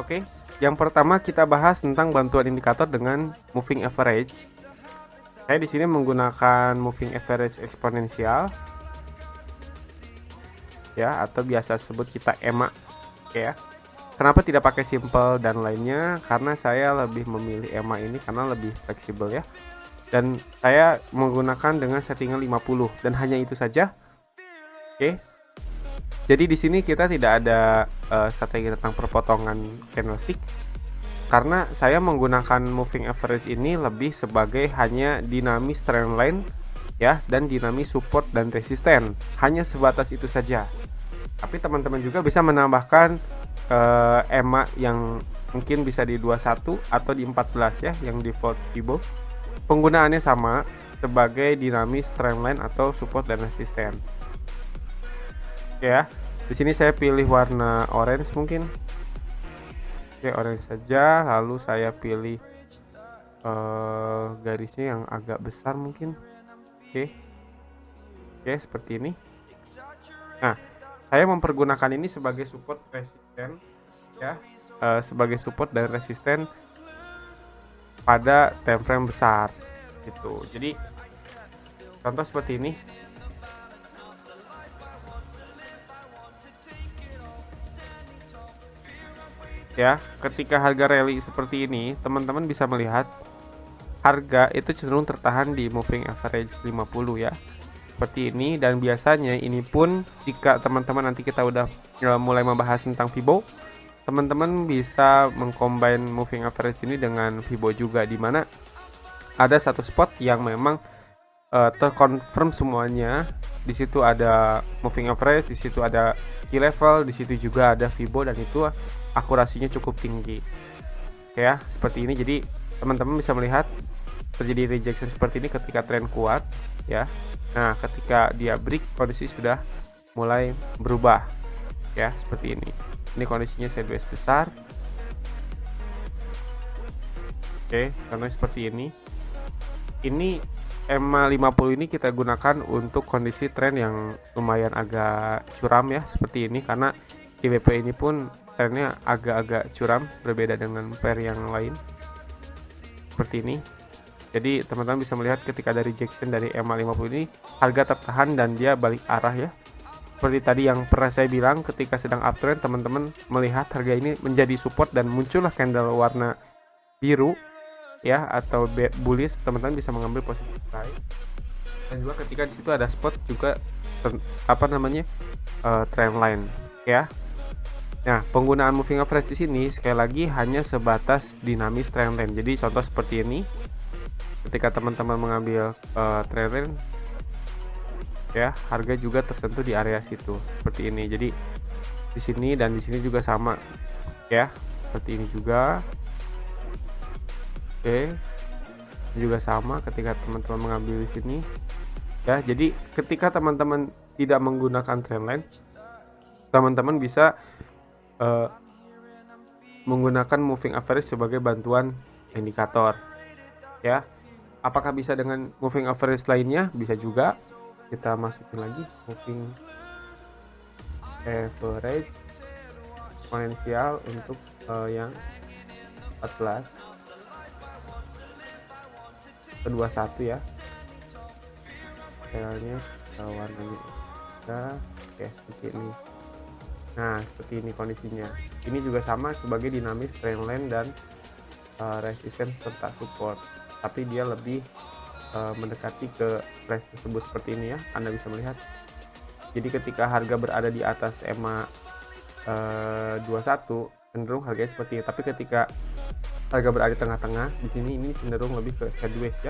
Oke, yang pertama kita bahas tentang bantuan indikator dengan moving average. Saya di sini menggunakan moving average eksponensial ya, atau biasa sebut kita EMA ya. Kenapa tidak pakai simple dan lainnya? Karena saya lebih memilih EMA ini karena lebih fleksibel ya. Dan saya menggunakan dengan settingan 50 dan hanya itu saja. Oke. Jadi di sini kita tidak ada strategi tentang perpotongan candlestick karena saya menggunakan moving average ini lebih sebagai hanya dinamis trend line ya, dan dinamis support dan resisten. Hanya sebatas itu saja. Tapi teman-teman juga bisa menambahkan EMA yang mungkin bisa di 21 atau di 14 ya, yang default Fibo. Penggunaannya sama sebagai dinamis trendline atau support dan resisten. Oke ya. Di sini saya pilih warna orange mungkin. Oke, orange saja, lalu saya pilih garisnya yang agak besar mungkin. Oke. Oke, seperti ini. Nah, saya mempergunakan ini sebagai support resisten ya, sebagai support dan resisten pada time frame besar gitu. Jadi contoh seperti ini. Ya, ketika harga rally seperti ini, teman-teman bisa melihat harga itu cenderung tertahan di moving average 50 ya. Seperti ini, dan biasanya ini pun jika teman-teman nanti kita udah mulai membahas tentang Fibo, teman-teman bisa mengcombine moving average ini dengan Fibo juga, di mana ada satu spot yang memang terkonfirm semuanya. Di situ ada moving average, di situ ada key level, di situ juga ada Fibo, dan itu akurasinya cukup tinggi. Oke ya, seperti ini. Jadi teman-teman bisa melihat terjadi rejection seperti ini ketika tren kuat ya. Nah, ketika dia break, kondisi sudah mulai berubah ya, seperti ini. Ini kondisinya sideways besar. Oke, karena seperti ini. Ini EMA 50 ini kita gunakan untuk kondisi tren yang lumayan agak curam ya, seperti ini, karena IWP ini pun trennya agak-agak curam berbeda dengan pair yang lain seperti ini. Jadi teman-teman bisa melihat ketika ada rejection dari EMA 50 ini, harga tertahan dan dia balik arah ya. Seperti tadi yang pernah saya bilang, ketika sedang uptrend teman-teman melihat harga ini menjadi support dan muncullah candle warna biru ya, atau bullish, teman-teman bisa mengambil posisi buy. Dan juga ketika di situ ada spot juga trend line ya. Nah, penggunaan moving average di sini sekali lagi hanya sebatas dinamis trend line. Jadi contoh seperti ini, ketika teman-teman mengambil trend line ya, harga juga tersentuh di area situ seperti ini. Jadi di sini dan di sini juga sama ya, seperti ini juga. Oke, ini juga sama ketika teman-teman mengambil di sini ya. Jadi ketika teman-teman tidak menggunakan trend line, teman-teman bisa menggunakan moving average sebagai bantuan indikator ya. Apakah bisa dengan moving average lainnya? Bisa juga. Kita masukin lagi moving average eksponensial untuk yang 14 ke 21 ya. Kayaknya warnanya oke, seperti ini. Nah, seperti ini kondisinya. Ini juga sama sebagai dinamis trend line dan resistance serta support, tapi dia lebih mendekati ke price tersebut seperti ini ya. Anda bisa melihat. Jadi ketika harga berada di atas EMA 21, cenderung harganya seperti ini. Tapi ketika harga berada di tengah-tengah, di sini ini cenderung lebih ke sideways ya.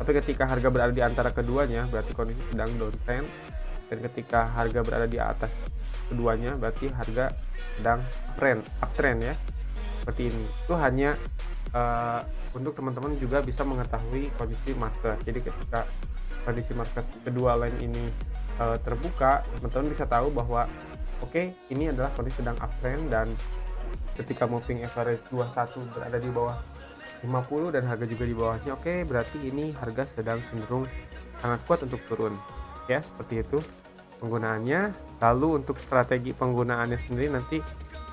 Tapi ketika harga berada di antara keduanya, berarti kondisi sedang downtrend. Dan ketika harga berada di atas keduanya, berarti harga sedang uptrend ya, seperti ini. Itu hanya untuk teman-teman juga bisa mengetahui kondisi market. Jadi ketika kondisi market kedua line ini terbuka, teman-teman bisa tahu bahwa oke, ini adalah kondisi sedang uptrend, dan ketika moving average 21 berada di bawah 50 dan harga juga di bawahnya, oke, berarti ini harga sedang cenderung sangat kuat untuk turun ya, seperti itu penggunaannya. Lalu untuk strategi penggunaannya sendiri nanti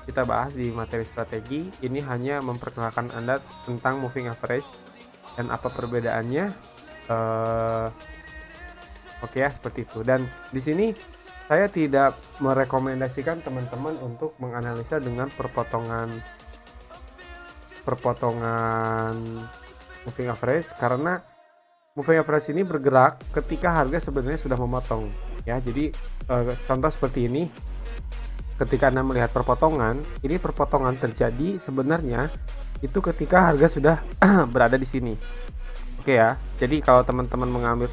kita bahas di materi strategi. Ini hanya memperkenalkan Anda tentang moving average dan apa perbedaannya. Oke ya, seperti itu. Dan di sini saya tidak merekomendasikan teman-teman untuk menganalisa dengan perpotongan moving average, karena moving average ini bergerak ketika harga sebenarnya sudah memotong ya. Jadi contoh seperti ini, ketika Anda melihat perpotongan, ini perpotongan terjadi sebenarnya itu ketika harga sudah berada di sini. Oke ya. Jadi kalau teman-teman mengambil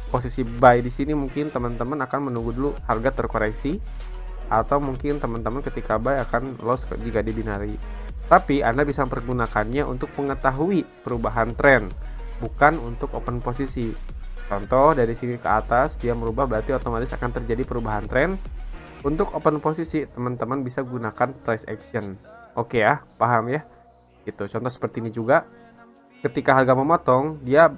posisi buy di sini, mungkin teman-teman akan menunggu dulu harga terkoreksi, atau mungkin teman-teman ketika buy akan loss jika di binary. Tapi Anda bisa mempergunakannya untuk mengetahui perubahan tren, bukan untuk open posisi. Contoh dari sini ke atas dia merubah, berarti otomatis akan terjadi perubahan tren. Untuk open posisi teman-teman bisa gunakan price action. Oke ya, paham ya? Gitu. Contoh seperti ini juga. Ketika harga memotong, dia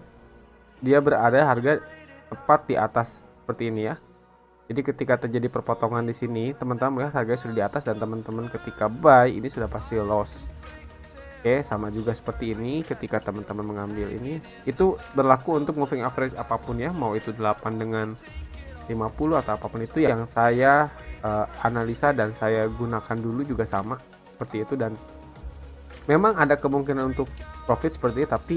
berada harga tepat di atas seperti ini ya. Jadi ketika terjadi perpotongan di sini, teman-teman melihat harga sudah di atas, dan teman-teman ketika buy ini sudah pasti loss. Oke, sama juga seperti ini ketika teman-teman mengambil ini, itu berlaku untuk moving average apapun ya, mau itu 8 dengan 50 atau apapun itu yang saya analisa dan saya gunakan dulu juga sama seperti itu. Dan memang ada kemungkinan untuk profit seperti ini, tapi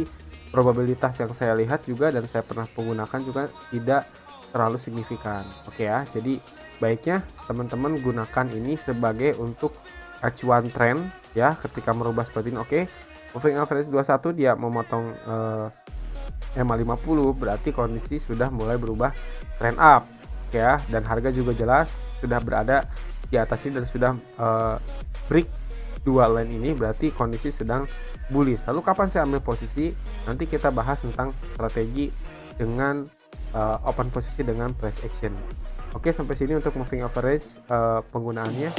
probabilitas yang saya lihat juga dan saya pernah menggunakan juga tidak terlalu signifikan. Oke ya, jadi baiknya teman-teman gunakan ini sebagai untuk acuan tren ya, ketika merubah seperti ini. Oke, moving average 21 dia memotong EMA 50, berarti kondisi sudah mulai berubah trend up ya, dan harga juga jelas sudah berada di atas ini dan sudah break dua line ini, berarti kondisi sedang bullish. Lalu kapan saya ambil posisi? Nanti kita bahas tentang strategi dengan open posisi dengan price action. Oke, sampai sini untuk moving average penggunaannya.